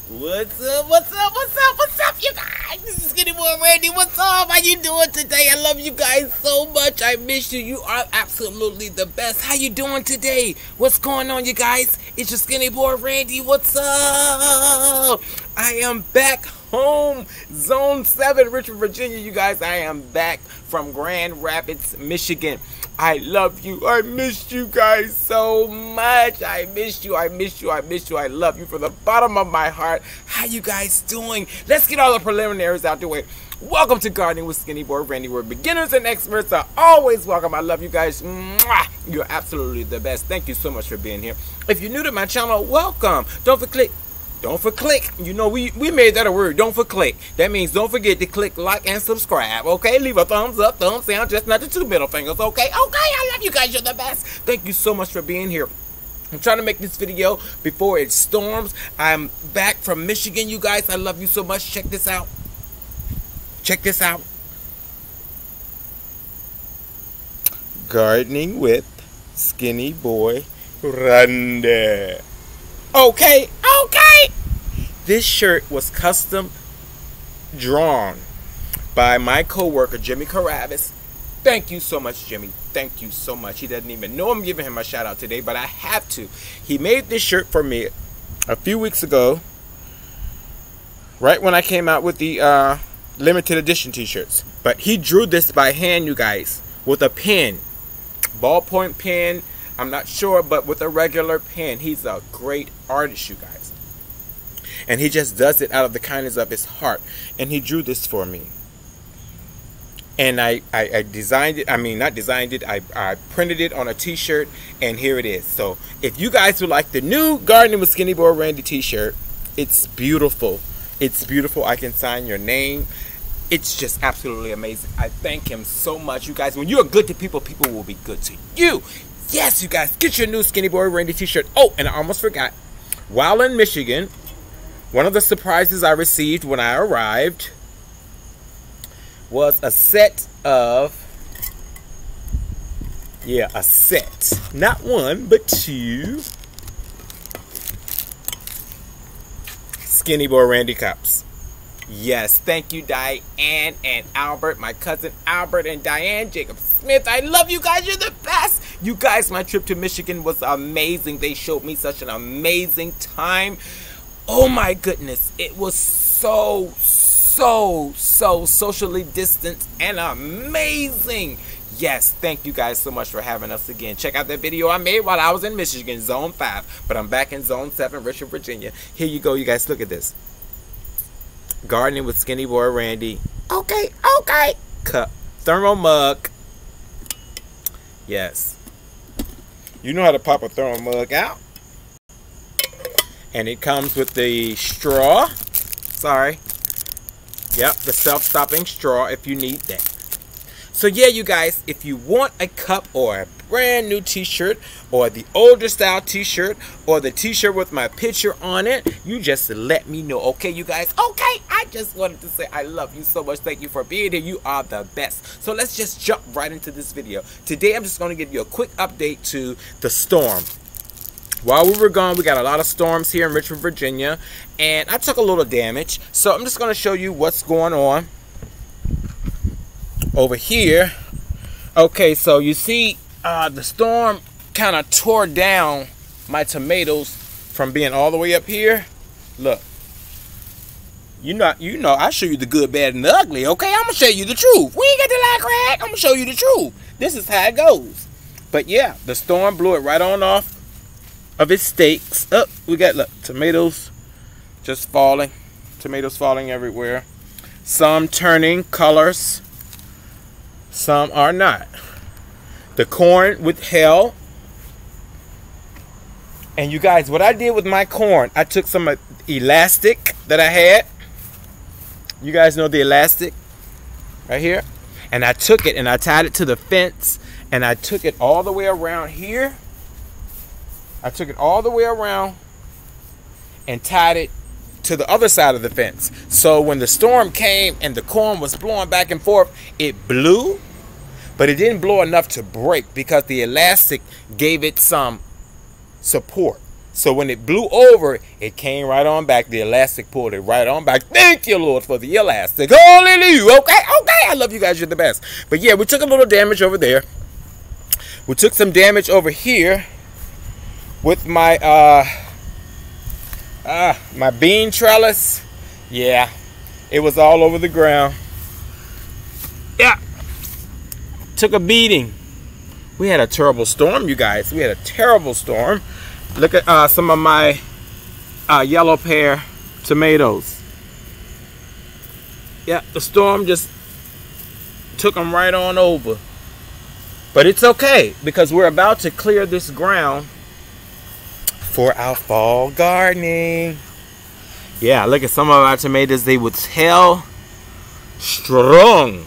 What's up, what's up, what's up, what's up, you guys? This is SkinnyBoyRandy. What's up? How you doing today? I love you guys so much. I miss you. You are absolutely the best. How you doing today? What's going on, you guys? It's your SkinnyBoyRandy. What's up? I am back home. Zone 7, Richmond, Virginia, you guys. I am back from Grand Rapids, Michigan. I love you. I missed you guys so much. I missed you. I missed you. I missed you. I love you from the bottom of my heart. How you guys doing? Let's get all the preliminaries out the way. Welcome to Gardening with SkinnyBoyRandy, where beginners and experts are always welcome. I love you guys. Mwah! You're absolutely the best. Thank you so much for being here. If you're new to my channel, welcome. Don't forget you know, we made that a word. Don't forget. That means don't forget to click like and subscribe, okay? Leave a thumbs up, thumbs down, just not the two middle fingers, okay? Okay, I love you guys. You're the best. Thank you so much for being here. I'm trying to make this video before it storms. I'm back from Michigan, you guys. I love you so much. Check this out. Check this out. Gardening with SkinnyBoyRandy. Okay. This shirt was custom drawn by my co-worker, Jimmy Carabas. Thank you so much, Jimmy. Thank you so much. He doesn't even know I'm giving him a shout out today, but I have to. He made this shirt for me a few weeks ago, right when I came out with the limited edition t-shirts. But he drew this by hand, you guys, with a pen, ballpoint pen. I'm not sure, but with a regular pen. He's a great artist, you guys. And he just does it out of the kindness of his heart. And he drew this for me. And I designed it. I mean, not designed it. I printed it on a t-shirt. And here it is. So if you guys would like the new Gardening with SkinnyBoyRandy t-shirt, it's beautiful. It's beautiful. I can sign your name. It's just absolutely amazing. I thank him so much. You guys, when you're good to people, people will be good to you. Yes, you guys, get your new SkinnyBoyRandy t-shirt. Oh, and I almost forgot. While in Michigan, one of the surprises I received when I arrived was a set of, a set. Not one, but two SkinnyBoyRandy cups. Yes, thank you, Diane and Albert, my cousin Albert and Diane Jacob Smith. I love you guys. You're the best. You guys, my trip to Michigan was amazing. They showed me such an amazing time. Oh my goodness. It was so socially distanced and amazing. Yes, thank you guys so much for having us again. Check out that video I made while I was in Michigan, Zone 5. But I'm back in Zone 7, Richmond, Virginia. Here you go, you guys. Look at this. Gardening with SkinnyBoyRandy. Okay. Cup. Thermal mug. Yes. You know how to pop a thermal mug out. And it comes with the straw. Sorry. Yep, the self-stopping straw if you need that. So yeah, you guys, if you want a cup or a brand new t-shirt or the older style t-shirt or the t-shirt with my picture on it, you just let me know. Okay, you guys? Okay, I just wanted to say I love you so much. Thank you for being here. You are the best. So let's just jump right into this video. Today, I'm just going to give you a quick update to the storm. While we were gone, we got a lot of storms here in Richmond, Virginia, and I took a little damage. So I'm just going to show you what's going on over here. Okay, so you see the storm kind of tore down my tomatoes from being all the way up here. Look, you know, I show you the good, bad, and the ugly. Okay, I'm gonna show you the truth. We ain't got to lie, Craig. I'm gonna show you the truth. This is how it goes. But yeah, the storm blew it right on off of its stakes. Oh, we got, look, tomatoes just falling. Tomatoes falling everywhere. Some turning colors. Some are not. The corn with hell. And you guys, what I did with my corn, I took some elastic that I had. You guys know the elastic right here. And I took it and I tied it to the fence. And I took it all the way around here. I took it all the way around and tied it to the other side of the fence. So when the storm came and the corn was blowing back and forth, it blew, but it didn't blow enough to break because the elastic gave it some support. So when it blew over, it came right on back. The elastic pulled it right on back. Thank you, Lord, for the elastic. Hallelujah. Okay, I love you guys. You're the best. But yeah, we took a little damage over there. We took some damage over here with my my bean trellis. Yeah, it was all over the ground. Yeah, took a beating. We had a terrible storm, you guys. We had a terrible storm. Look at some of my yellow pear tomatoes. Yeah, the storm just took them right on over. But it's okay, because we're about to clear this ground for our fall gardening. Yeah, look at some of our tomatoes. They would hell strong.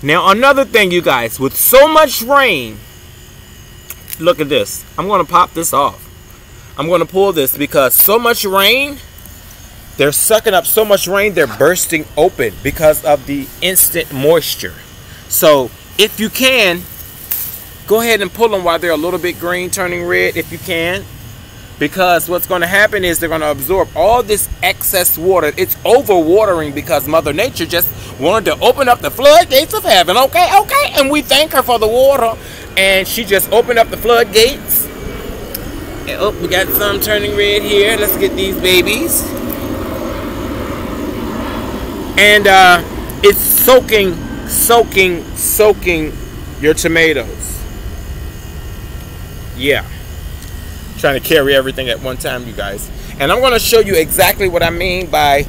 Now, another thing, you guys, with so much rain, look at this. I'm going to pop this off. I'm going to pull this because so much rain, they're sucking up so much rain, they're bursting open because of the instant moisture. So if you can, go ahead and pull them while they're a little bit green, turning red if you can. Because what's going to happen is they're going to absorb all this excess water. It's overwatering because Mother Nature just wanted to open up the floodgates of heaven. Okay. And we thank her for the water. And she just opened up the floodgates. And, oh, we got some turning red here. Let's get these babies. And it's soaking your tomatoes. Yeah. Trying to carry everything at one time, you guys. And I'm going to show you exactly what I mean by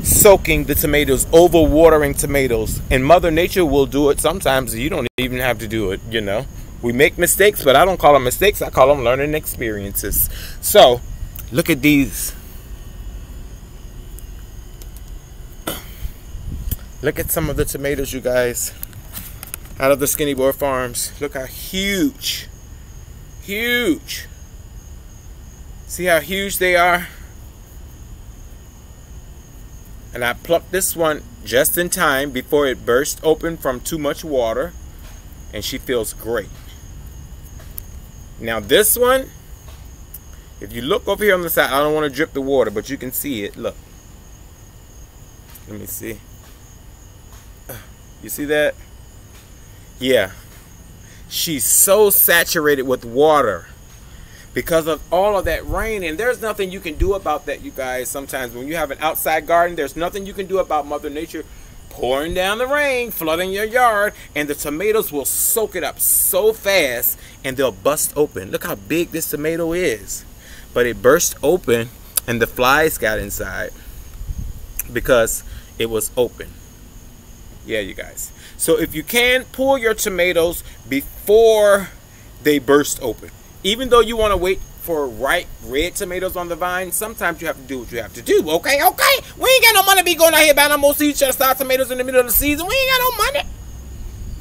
soaking the tomatoes, overwatering tomatoes. And Mother Nature will do it sometimes. You don't even have to do it, you know. We make mistakes, but I don't call them mistakes. I call them learning experiences. So, look at these. Look at some of the tomatoes, you guys, out of the Skinny Boy Farms. Look how huge. Huge. See how huge they are? And I plucked this one just in time before it burst open from too much water. And she feels great. Now this one, if you look over here on the side, I don't want to drip the water, but you can see it. Look. Let me see. You see that? Yeah. She's so saturated with water because of all of that rain, and there's nothing you can do about that, you guys. Sometimes when you have an outside garden, there's nothing you can do about Mother Nature pouring down the rain, flooding your yard, and the tomatoes will soak it up so fast and they'll bust open. Look how big this tomato is. But it burst open and the flies got inside because it was open. Yeah, you guys. So if you can, pull your tomatoes before they burst open. Even though you want to wait for ripe red tomatoes on the vine, sometimes you have to do what you have to do. Okay. We ain't got no money to be going out here buying no more seed star tomatoes in the middle of the season. We ain't got no money.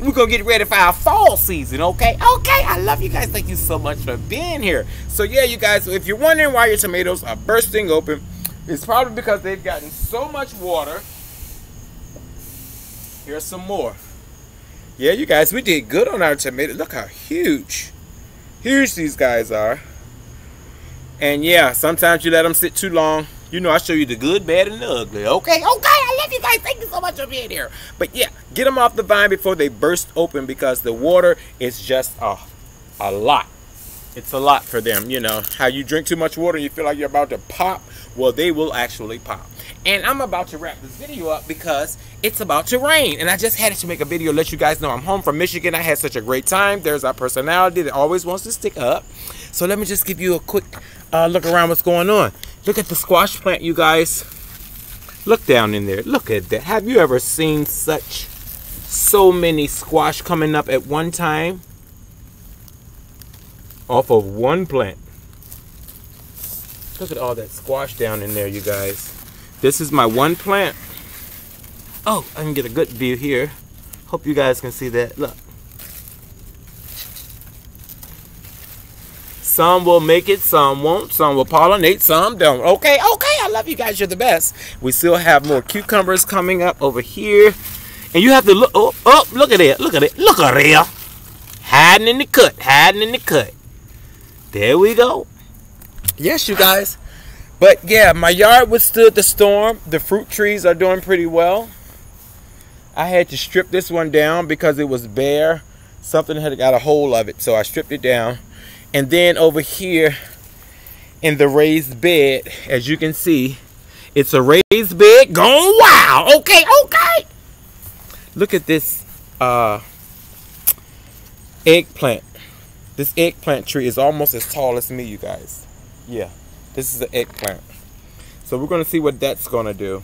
We're going to get ready for our fall season, okay? I love you guys. Thank you so much for being here. So yeah, you guys, if you're wondering why your tomatoes are bursting open, it's probably because they've gotten so much water. Here's some more. Yeah, you guys, we did good on our tomatoes. Look how huge these guys are. And yeah, sometimes you let them sit too long. You know, I show you the good, bad, and the ugly. Okay, I love you guys. Thank you so much for being here. But yeah, get them off the vine before they burst open because the water is just a lot. It's a lot for them. You know, how you drink too much water and you feel like you're about to pop. Well, they will actually pop. And I'm about to wrap this video up because it's about to rain. And I just had to make a video to let you guys know I'm home from Michigan. I had such a great time. There's our personality that always wants to stick up. So let me just give you a quick look around what's going on. Look at the squash plant, you guys. Look down in there. Look at that. Have you ever seen so many squash coming up at one time? Off of one plant. Look at all that squash down in there, you guys. This is my one plant. Oh, I can get a good view here. Hope you guys can see that. Look. Some will make it, some won't. Some will pollinate, some don't. Okay, I love you guys. You're the best. We still have more cucumbers coming up over here. And you have to look. Oh, look at it. Look at it. Look at it. Hiding in the cut. Hiding in the cut. There we go. Yes, you guys. But yeah, my yard withstood the storm. The fruit trees are doing pretty well. I had to strip this one down because it was bare. Something had got a hold of it, so I stripped it down. And then over here in the raised bed, as you can see, it's a raised bed going wild. Okay, okay. Look at this eggplant. This eggplant tree is almost as tall as me, you guys. Yeah, this is the eggplant. So we're going to see what that's going to do.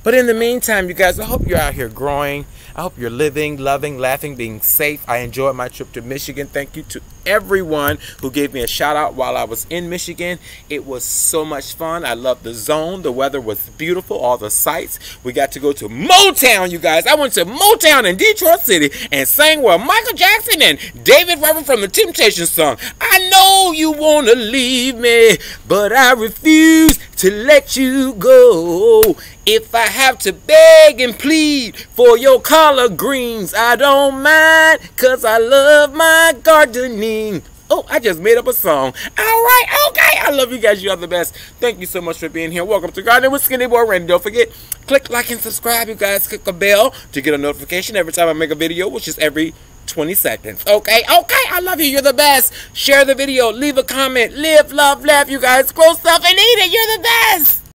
But in the meantime, you guys, I hope you're out here growing. I hope you're living, loving, laughing, being safe. I enjoyed my trip to Michigan. Thank you to everyone who gave me a shout out while I was in Michigan. It was so much fun. I loved the zone. The weather was beautiful. All the sights. We got to go to Motown, you guys. I went to Motown in Detroit City and sang with Michael Jackson and David Robert from the Temptations song. I know you want to leave me, but I refuse to let you go. If I have to beg and plead for your collard greens, I don't mind, cause I love my gardening. Oh, I just made up a song. Alright, okay. I love you guys. You are the best. Thank you so much for being here. Welcome to Gardening with Skinny Boy Randy. Don't forget, click like and subscribe, you guys. Click the bell to get a notification every time I make a video, which is every 20 seconds. Okay, okay. I love you. You're the best. Share the video. Leave a comment. Live, love, laugh, you guys. Grow stuff and eat it. You're the best.